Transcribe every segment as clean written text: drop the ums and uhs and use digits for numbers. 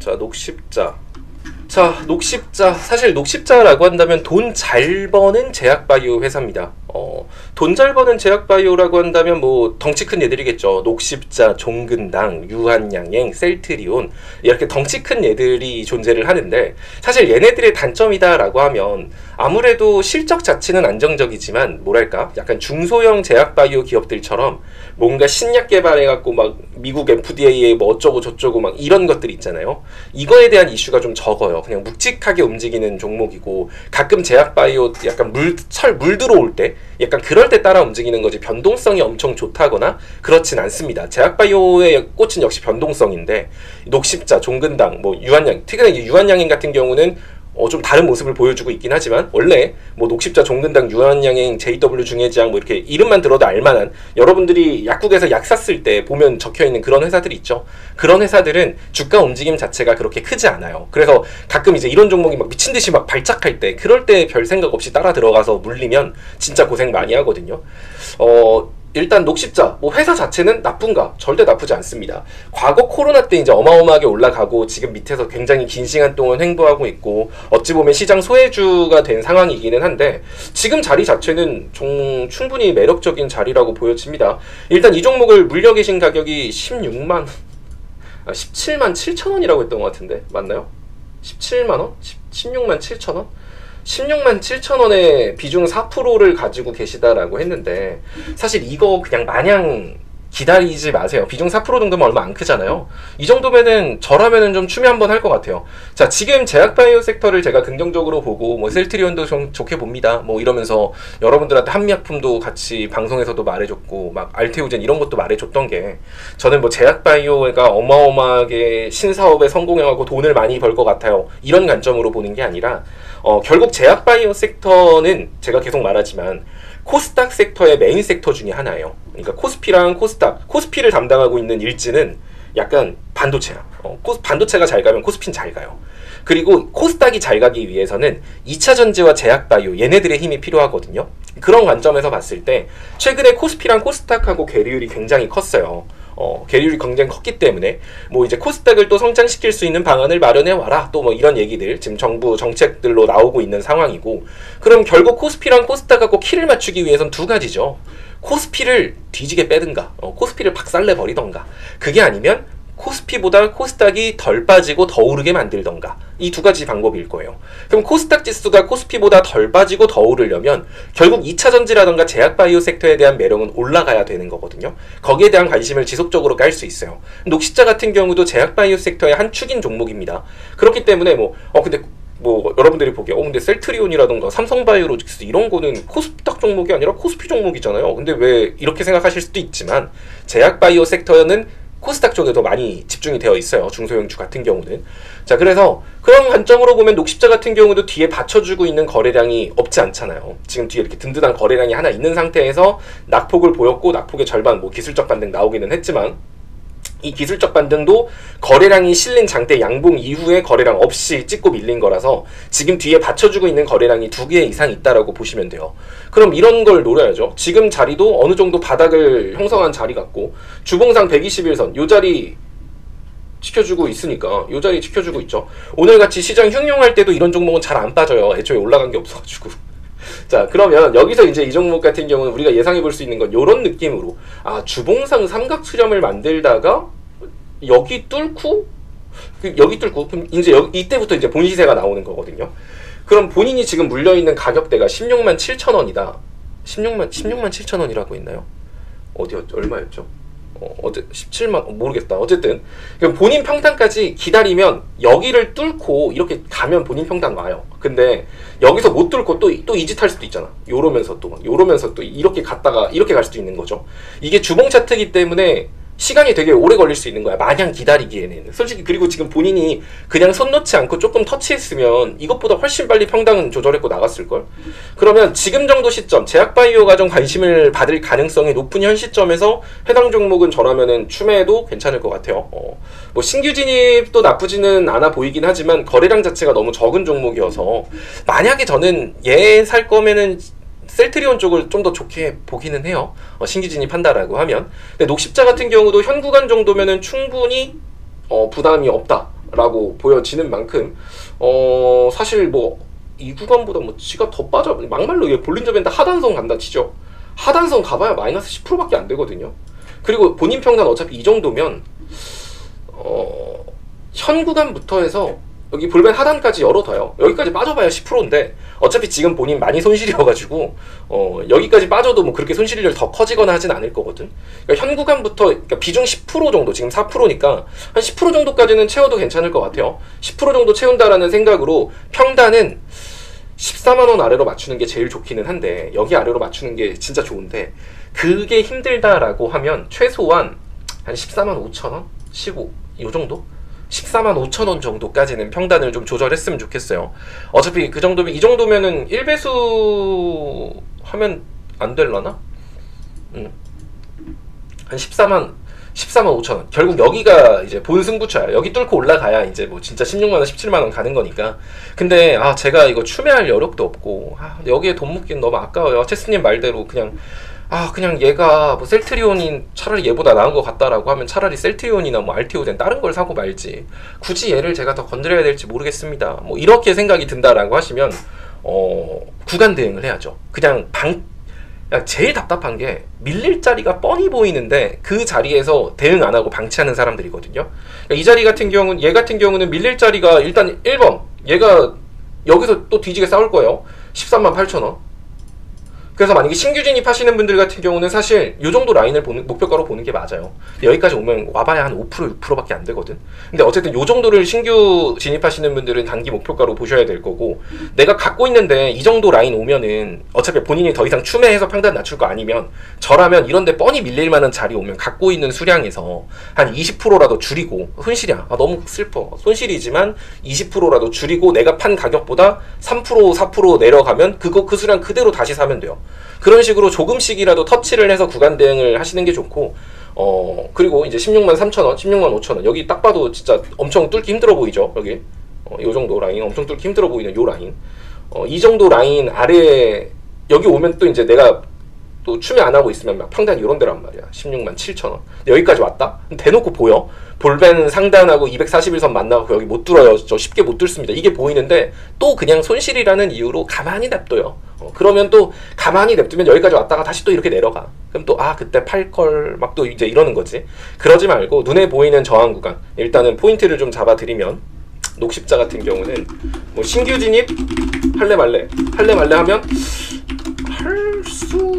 자, 녹십자. 자, 녹십자. 사실 녹십자라고 한다면 돈 잘 버는 제약바이오 회사입니다. 돈 잘 버는 제약바이오라고 한다면 뭐 덩치 큰 얘들이겠죠. 녹십자, 종근당, 유한양행, 셀트리온, 이렇게 덩치 큰 얘들이 존재를 하는데, 사실 얘네들의 단점이다라고 하면 아무래도 실적 자체는 안정적이지만 뭐랄까 약간 중소형 제약바이오 기업들처럼 뭔가 신약 개발해갖고 막 미국 FDA에 뭐 어쩌고 저쩌고 막 이런 것들 있잖아요. 이거에 대한 이슈가 좀 적어요. 그냥 묵직하게 움직이는 종목이고, 가끔 제약바이오 약간 물 들어올 때 약간 그럴 때 따라 움직이는 거지 변동성이 엄청 좋다거나 그렇진 않습니다. 제약바이오의 꽃은 역시 변동성인데, 녹십자, 종근당, 뭐 유한양, 특히 유한양행 같은 경우는 좀 다른 모습을 보여주고 있긴 하지만, 원래 뭐 녹십자, 종근당, 유한양행, JW 중해지향 뭐 이렇게 이름만 들어도 알만한, 여러분들이 약국에서 약 샀을 때 보면 적혀있는 그런 회사들이 있죠. 그런 회사들은 주가 움직임 자체가 그렇게 크지 않아요. 그래서 가끔 이제 이런 종목이 막 미친듯이 막 발작할 때, 그럴 때 별 생각 없이 따라 들어가서 물리면 진짜 고생 많이 하거든요. 일단 녹십자, 뭐 회사 자체는 나쁜가? 절대 나쁘지 않습니다. 과거 코로나 때 이제 어마어마하게 올라가고 지금 밑에서 굉장히 긴 시간 동안 횡보하고 있고, 어찌 보면 시장 소외주가 된 상황이기는 한데, 지금 자리 자체는 충분히 매력적인 자리라고 보여집니다. 일단 이 종목을 물려 계신 가격이 17만 7천 원이라고 했던 것 같은데 맞나요? 17만 원? 16만 7천 원? 16만 7천 원의 비중 4%를 가지고 계시다라고 했는데, 사실 이거 그냥 마냥 기다리지 마세요. 비중 4% 정도면 얼마 안 크잖아요. 이 정도면은 저라면은 좀 추미 한번 할 것 같아요. 자, 지금 제약바이오 섹터를 제가 긍정적으로 보고, 뭐 셀트리온도 좀 좋게 봅니다, 뭐 이러면서 여러분들한테 한미약품도 같이 방송에서도 말해줬고, 막 알테오젠 이런 것도 말해줬던 게, 저는 뭐 제약바이오가 어마어마하게 신사업에 성공해가고 돈을 많이 벌 것 같아요, 이런 관점으로 보는 게 아니라, 결국 제약바이오 섹터는 제가 계속 말하지만 코스닥 섹터의 메인 섹터 중에 하나예요. 그러니까 코스피랑 코스닥, 코스피를 담당하고 있는 일지는 약간 반도체야. 반도체가 잘 가면 코스피는 잘 가요. 그리고 코스닥이 잘 가기 위해서는 2차 전지와 제약바이오, 얘네들의 힘이 필요하거든요. 그런 관점에서 봤을 때 최근에 코스피랑 코스닥하고 괴리율이 굉장히 컸어요. 괴리율이 굉장히 컸기 때문에 뭐 이제 코스닥을 또 성장시킬 수 있는 방안을 마련해 와라, 또 뭐 이런 얘기들 지금 정부 정책들로 나오고 있는 상황이고, 그럼 결국 코스피랑 코스닥하고 키를 맞추기 위해선 두 가지죠. 코스피를 뒤지게 빼든가, 코스피를 박살내 버리던가, 그게 아니면 코스피보다 코스닥이 덜 빠지고 더 오르게 만들던가, 이 두 가지 방법일 거예요. 그럼 코스닥 지수가 코스피보다 덜 빠지고 더 오르려면 결국 2차 전지라던가 제약바이오 섹터에 대한 매력은 올라가야 되는 거거든요. 거기에 대한 관심을 지속적으로 깔 수 있어요. 녹십자 같은 경우도 제약바이오 섹터의 한 축인 종목입니다. 그렇기 때문에 근데 여러분들이 보기에 근데 셀트리온이라던가 삼성바이오로직스 이런 거는 코스닥 종목이 아니라 코스피 종목이잖아요. 근데 왜 이렇게 생각하실 수도 있지만, 제약바이오 섹터는 코스닥 쪽에 더 많이 집중이 되어 있어요, 중소형주 같은 경우는. 자, 그래서 그런 관점으로 보면 녹십자 같은 경우도 뒤에 받쳐주고 있는 거래량이 없지 않잖아요. 지금 뒤에 이렇게 든든한 거래량이 하나 있는 상태에서 낙폭을 보였고, 낙폭의 절반, 뭐 기술적 반등 나오기는 했지만, 이 기술적 반등도 거래량이 실린 장대 양봉 이후에 거래량 없이 찍고 밀린 거라서 지금 뒤에 받쳐주고 있는 거래량이 2개 이상 있다라고 보시면 돼요. 그럼 이런 걸 노려야죠. 지금 자리도 어느 정도 바닥을 형성한 자리 같고, 주봉상 121선 요 자리 지켜주고 있으니까, 요 자리 지켜주고 있죠. 오늘같이 시장 흉흉할 때도 이런 종목은 잘 안 빠져요. 애초에 올라간 게 없어가지고. 자, 그러면 여기서 이제 이 종목 같은 경우는 우리가 예상해 볼 수 있는 건 요런 느낌으로, 주봉상 삼각 수렴을 만들다가 여기 뚫고 그럼 이제 이때부터 이제 본시세가 나오는 거거든요. 그럼 본인이 지금 물려있는 가격대가 16만 7천 원이다. 16만 7천 원이라고 했나요? 얼마였죠? 17만, 모르겠다. 어쨌든 그럼 본인 평단까지 기다리면 여기를 뚫고 이렇게 가면 본인 평단 와요. 근데 여기서 못 뚫고 또 이짓 할 수도 있잖아. 요러면서 또 이렇게 갔다가 이렇게 갈 수도 있는 거죠. 이게 주봉 차트이기 때문에 시간이 되게 오래 걸릴 수 있는 거야, 마냥 기다리기에는. 솔직히. 그리고 지금 본인이 그냥 손 놓지 않고 조금 터치했으면 이것보다 훨씬 빨리 평당은 조절했고 나갔을걸? 그러면 지금 정도 시점, 제약바이오가 좀 관심을 받을 가능성이 높은 현 시점에서 해당 종목은 저라면은 추매해도 괜찮을 것 같아요. 뭐 신규 진입도 나쁘지는 않아 보이긴 하지만 거래량 자체가 너무 적은 종목이어서, 만약에 저는 얘 살 거면은 셀트리온 쪽을 좀 더 좋게 보기는 해요. 신규 진입한다라고 하면. 근데 녹십자 같은 경우도 현 구간 정도면은 충분히 부담이 없다, 라고 보여지는 만큼 사실 뭐 이 구간보다 뭐 지가 더 빠져, 막말로 얘 볼린저 밴드 하단선 간다 치죠. 하단선 가봐야 마이너스 10%밖에 안 되거든요. 그리고 본인 평단 어차피 이 정도면 현 구간부터 해서 여기 볼벤 하단까지 열어둬요. 여기까지 빠져봐야 10%인데 어차피 지금 본인 많이 손실이어가지고 여기까지 빠져도 뭐 그렇게 손실이 더 커지거나 하진 않을 거거든. 그러니까 현 구간부터, 그러니까 비중 10% 정도, 지금 4%니까 한 10% 정도까지는 채워도 괜찮을 것 같아요. 10% 정도 채운다라는 생각으로 평단은 14만원 아래로 맞추는 게 제일 좋기는 한데, 여기 아래로 맞추는 게 진짜 좋은데 그게 힘들다라고 하면 최소한 한 14만 5천원? 15? 요 정도? 14만 5천원 정도까지는 평단을 좀 조절했으면 좋겠어요. 어차피 그 정도면, 이 정도면은 1배수 하면 안 될라나? 한 14만 5천원. 결국 여기가 이제 본 승부처야. 여기 뚫고 올라가야 이제 뭐 진짜 16만원, 17만원 가는 거니까. 근데 제가 이거 추매할 여력도 없고, 여기에 돈 묻기는 너무 아까워요. 체스님 말대로 그냥 얘가 뭐 셀트리온인 차라리 얘보다 나은 것 같다라고 하면 차라리 셀트리온이나 뭐 RTO된 다른 걸 사고 말지, 굳이 얘를 제가 더 건드려야 될지 모르겠습니다. 뭐 이렇게 생각이 든다라고 하시면 구간 대응을 해야죠. 그냥 제일 답답한 게 밀릴 자리가 뻔히 보이는데 그 자리에서 대응 안 하고 방치하는 사람들이거든요. 그러니까 이 자리 같은 경우는, 얘 같은 경우는 밀릴 자리가 일단 1번, 얘가 여기서 또 뒤지게 싸울 거예요. 13만 8천원. 그래서 만약에 신규 진입하시는 분들 같은 경우는 사실 이 정도 라인을 목표가로 보는 게 맞아요. 여기까지 오면 와봐야 한 5%, 6%밖에 안 되거든. 근데 어쨌든 이 정도를 신규 진입하시는 분들은 단기 목표가로 보셔야 될 거고, 내가 갖고 있는데 이 정도 라인 오면은 어차피 본인이 더 이상 추매해서 평단 낮출 거 아니면, 저라면 이런데 뻔히 밀릴 만한 자리 오면 갖고 있는 수량에서 한 20%라도 줄이고, 손실이야. 너무 슬퍼. 손실이지만 20%라도 줄이고 내가 판 가격보다 3%, 4% 내려가면 그 수량 그대로 다시 사면 돼요. 그런 식으로 조금씩이라도 터치를 해서 구간 대응을 하시는 게 좋고, 그리고 이제 16만 3천원, 16만 5천원, 여기 딱 봐도 진짜 엄청 뚫기 힘들어 보이죠. 여기 요 정도 라인, 엄청 뚫기 힘들어 보이는 요 라인, 이 정도 라인 아래 여기 오면 또 이제 내가 또 추매 안 하고 있으면 막 평단 이런 데란 말이야. 16만 7천원. 여기까지 왔다? 대놓고 보여. 볼벤 상단하고 241선 만나고 여기 못 뚫어요. 저 쉽게 못 뚫습니다. 이게 보이는데 또 그냥 손실이라는 이유로 가만히 냅둬요. 그러면 또 가만히 냅두면 여기까지 왔다가 다시 또 이렇게 내려가. 그럼 또 그때 팔걸 막 또 이제 이러는 거지. 그러지 말고 눈에 보이는 저항 구간, 일단은 포인트를 좀 잡아드리면, 녹십자 같은 경우는 뭐 신규 진입 할래 말래 하면 할 수도?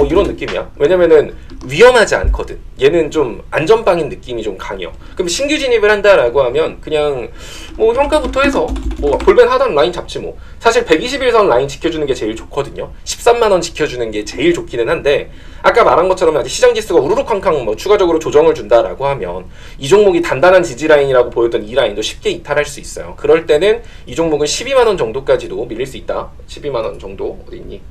이런 느낌이야. 왜냐면은 위험하지 않거든. 얘는 좀 안전빵인 느낌이 좀 강해요. 그럼 신규 진입을 한다라고 하면 그냥 뭐 평가부터 해서 뭐 볼벤 하단 라인 잡지 뭐. 사실 121선 라인 지켜주는 게 제일 좋거든요. 13만원 지켜주는 게 제일 좋기는 한데, 아까 말한 것처럼 아직 시장 지수가 우르르 쾅쾅 뭐 추가적으로 조정을 준다라고 하면 이 종목이 단단한 지지 라인이라고 보였던 이 라인도 쉽게 이탈할 수 있어요. 그럴 때는 이 종목은 12만원 정도까지도 밀릴 수 있다. 12만원 정도 어디 있니?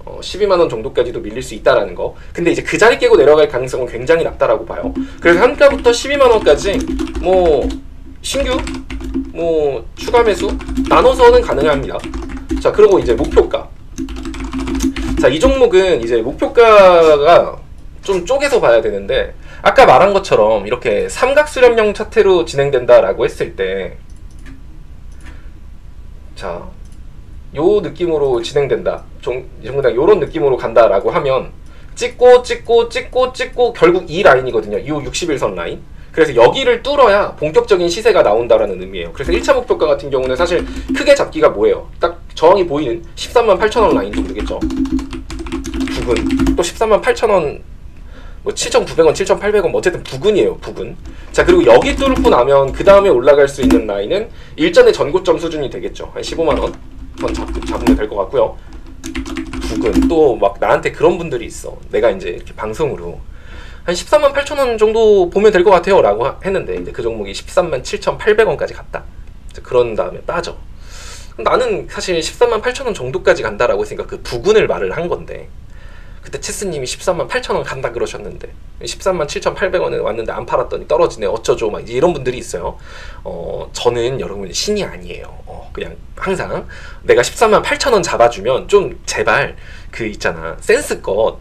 12만원 정도까지도 밀릴 수 있다라는 거. 근데 이제 그 자리 깨고 내려갈 가능성은 굉장히 낮다라고 봐요. 그래서 한가부터 12만원까지 뭐 신규 뭐 추가 매수 나눠서는 가능합니다. 자, 그리고 이제 목표가. 자, 이 종목은 이제 목표가가 좀 쪼개서 봐야 되는데, 아까 말한 것처럼 이렇게 삼각수렴형 차트로 진행된다라고 했을 때, 자, 요 느낌으로 진행된다. 정당 요런 느낌으로 간다라고 하면 찍고 결국 이 라인이거든요. 이 61선 라인. 그래서 여기를 뚫어야 본격적인 시세가 나온다라는 의미예요. 그래서 1차 목표가 같은 경우는 사실 크게 잡기가 뭐예요? 딱 저항이 보이는 13만 8천원 라인 정도겠죠. 부근. 또 13만 8천원, 뭐 7,900원, 7,800원, 어쨌든 부근이에요, 부근. 자, 그리고 여기 뚫고 나면 그 다음에 올라갈 수 있는 라인은 일전의 전고점 수준이 되겠죠. 한 15만원 잡으면 될 것 같고요. 부근. 또 막 나한테 그런 분들이 있어. 내가 이제 이렇게 방송으로 한 13만 8천원 정도 보면 될 것 같아요 라고 했는데, 이제 그 종목이 13만 7,800원까지 갔다. 그런 다음에 빠져. 나는 사실 13만 8천원 정도까지 간다라고 했으니까 그 부근을 말을 한 건데, 그때 체스님이 13만 8천원 간다 그러셨는데 13만 7,800원에 왔는데 안 팔았더니 떨어지네 어쩌죠 막 이런 분들이 있어요. 저는 여러분 신이 아니에요. 그냥 항상 내가 13만 8천원 잡아주면 좀 제발 그 있잖아, 센스껏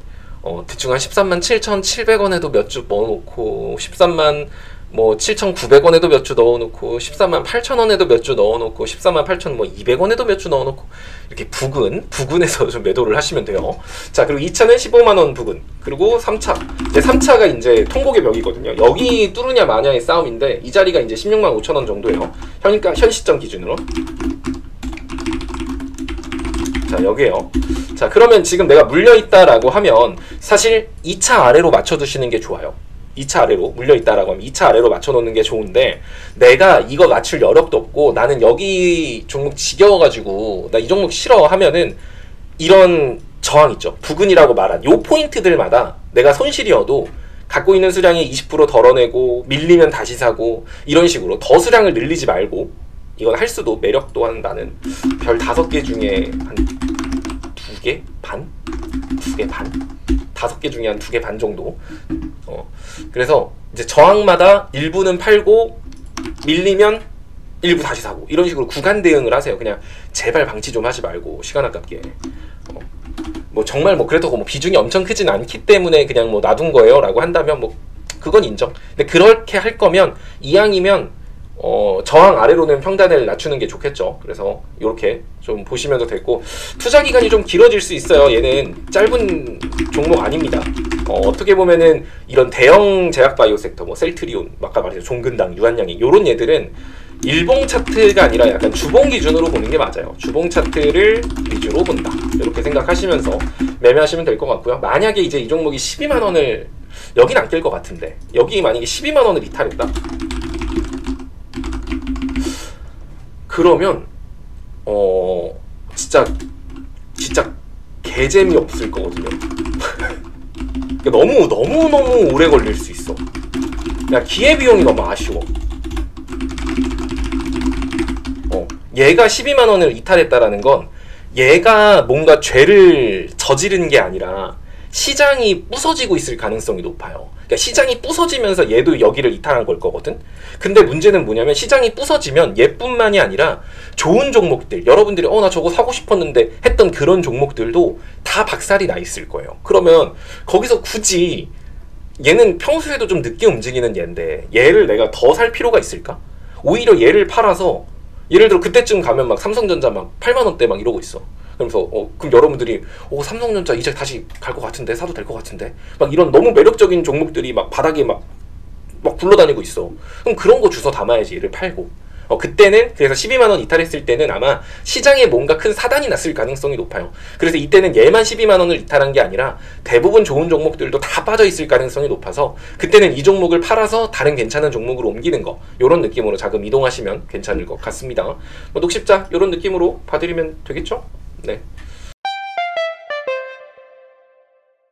대충 한 13만 7,700원에도 몇 주 넣어놓고 13만 뭐 7,900원에도 몇 주 넣어놓고 14만 8천원에도 몇 주 넣어놓고 14만 8천 뭐 200원에도 몇 주 넣어놓고 이렇게 부근에서 좀 매도를 하시면 돼요. 자, 그리고 2차는 15만원 부근, 그리고 3차, 이제 3차가 이제 통곡의 벽이거든요. 여기 뚫으냐 마냐의 싸움인데 이 자리가 이제 16만 5천원 정도예요. 그러니까 현 시점 기준으로. 자, 여기에요. 자, 그러면 지금 내가 물려있다라고 하면 사실 2차 아래로 맞춰두시는 게 좋아요. 2차 아래로 물려있다라고 하면 2차 아래로 맞춰놓는 게 좋은데, 내가 이거 맞출 여력도 없고 나는 여기 종목 지겨워가지고 나 이 종목 싫어 하면은 이런 저항 있죠. 부근이라고 말한 요 포인트들마다 내가 손실이어도 갖고 있는 수량이 20% 덜어내고 밀리면 다시 사고 이런 식으로 더 수량을 늘리지 말고, 이건 할 수도 매력 또한 나는 별 5개 중에 한 2개 반? 2개 반? 5개 중에 한 2개 반 정도. 그래서 이제 저항마다 일부는 팔고 밀리면 일부 다시 사고 이런 식으로 구간 대응을 하세요. 그냥 제발 방치 좀 하지 말고 시간 아깝게. 뭐 정말 뭐 그래도 뭐 비중이 엄청 크진 않기 때문에 그냥 뭐 놔둔 거예요 라고 한다면 뭐 그건 인정. 근데 그렇게 할 거면 이왕이면 저항 아래로는 평단을 낮추는 게 좋겠죠. 그래서 이렇게 좀 보시면 되고, 투자 기간이 좀 길어질 수 있어요. 얘는 짧은 종목 아닙니다. 어떻게 보면은 이런 대형 제약 바이오 섹터, 뭐 셀트리온, 아까 말했죠 종근당, 유한양행 이런 얘들은 일봉 차트가 아니라 약간 주봉 기준으로 보는 게 맞아요. 주봉 차트를 위주로 본다. 이렇게 생각하시면서 매매하시면 될 것 같고요. 만약에 이제 이 종목이 12만 원을 여긴 안 깰 것 같은데 여기 만약에 12만 원을 이탈했다. 그러면 진짜 개재미 없을 거거든요. 너무 오래 걸릴 수 있어. 그냥 기회비용이 너무 아쉬워. 얘가 12만 원을 이탈했다라는 건 얘가 뭔가 죄를 저지른 게 아니라 시장이 부서지고 있을 가능성이 높아요. 그러니까 시장이 부서지면서 얘도 여기를 이탈한 걸 거거든. 근데 문제는 뭐냐면 시장이 부서지면 얘뿐만이 아니라 좋은 종목들, 여러분들이 나 저거 사고 싶었는데 했던 그런 종목들도 다 박살이 나 있을 거예요. 그러면 거기서 굳이 얘는 평소에도 좀 늦게 움직이는 얘인데 얘를 내가 더 살 필요가 있을까? 오히려 얘를 팔아서, 예를 들어 그때쯤 가면 막 삼성전자 막 8만 원대 막 이러고 있어. 그러면서 그럼 여러분들이 삼성전자 이제 다시 갈 것 같은데, 사도 될 것 같은데, 막 이런 너무 매력적인 종목들이 막 바닥에 막 굴러다니고 있어. 그럼 그런 거 주워 담아야지, 얘를 팔고. 그때는 그래서 12만 원 이탈했을 때는 아마 시장에 뭔가 큰 사단이 났을 가능성이 높아요. 그래서 이때는 얘만 12만 원을 이탈한 게 아니라 대부분 좋은 종목들도 다 빠져 있을 가능성이 높아서 그때는 이 종목을 팔아서 다른 괜찮은 종목으로 옮기는 거, 이런 느낌으로 자금 이동하시면 괜찮을 것 같습니다. 뭐 녹십자 이런 느낌으로 봐드리면 되겠죠? 네.